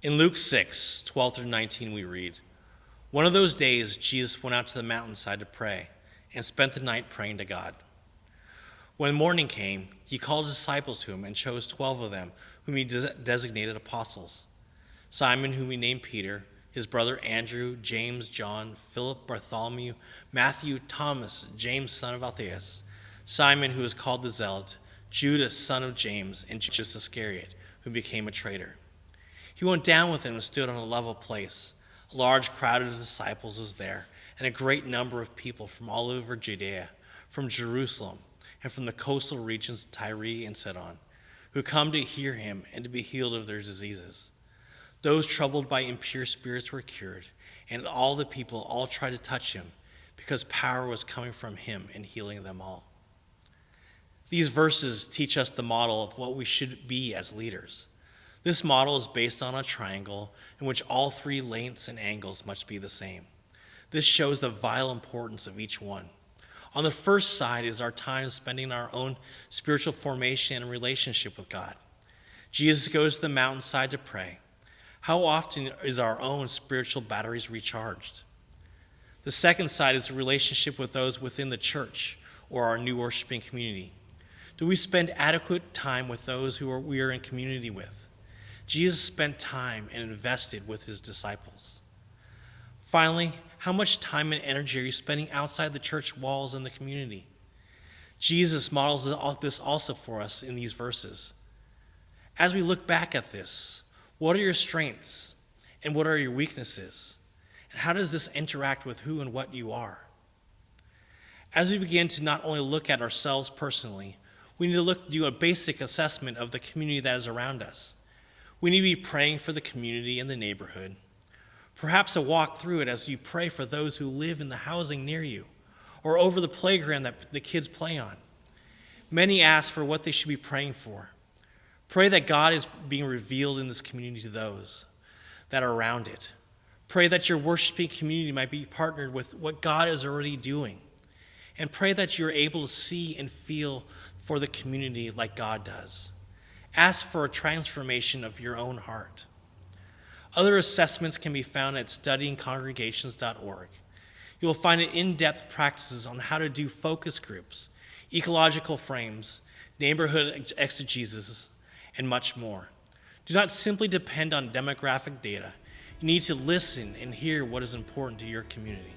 In Luke 6:12-19, we read, "One of those days, Jesus went out to the mountainside to pray and spent the night praying to God. When morning came, he called his disciples to him and chose 12 of them, whom he designated apostles: Simon, whom he named Peter, his brother Andrew, James, John, Philip, Bartholomew, Matthew, Thomas, James, son of Alphaeus, Simon, who is called the Zealot, Judas, son of James, and Judas Iscariot, who became a traitor. He went down with him and stood on a level place. A large crowd of his disciples was there, and a great number of people from all over Judea, from Jerusalem, and from the coastal regions of Tyre and Sidon, who come to hear him and to be healed of their diseases. Those troubled by impure spirits were cured, and all the people all tried to touch him, because power was coming from him and healing them all." These verses teach us the model of what we should be as leaders. This model is based on a triangle in which all three lengths and angles must be the same. This shows the vital importance of each one. On the first side is our time spending our own spiritual formation and relationship with God. Jesus goes to the mountainside to pray. How often is our own spiritual batteries recharged? The second side is the relationship with those within the church or our new worshiping community. Do we spend adequate time with those we are in community with? Jesus spent time and invested with his disciples. Finally, how much time and energy are you spending outside the church walls and the community? Jesus models this also for us in these verses. As we look back at this, what are your strengths and what are your weaknesses? And how does this interact with who and what you are? As we begin to not only look at ourselves personally, we need to do a basic assessment of the community that is around us. We need to be praying for the community and the neighborhood. Perhaps a walk through it as you pray for those who live in the housing near you or over the playground that the kids play on. Many ask for what they should be praying for. Pray that God is being revealed in this community to those that are around it. Pray that your worshiping community might be partnered with what God is already doing. And pray that you're able to see and feel for the community like God does. Ask for a transformation of your own heart. Other assessments can be found at studyingcongregations.org. You will find in-depth practices on how to do focus groups, ecological frames, neighborhood exegesis, and much more. Do not simply depend on demographic data. You need to listen and hear what is important to your community.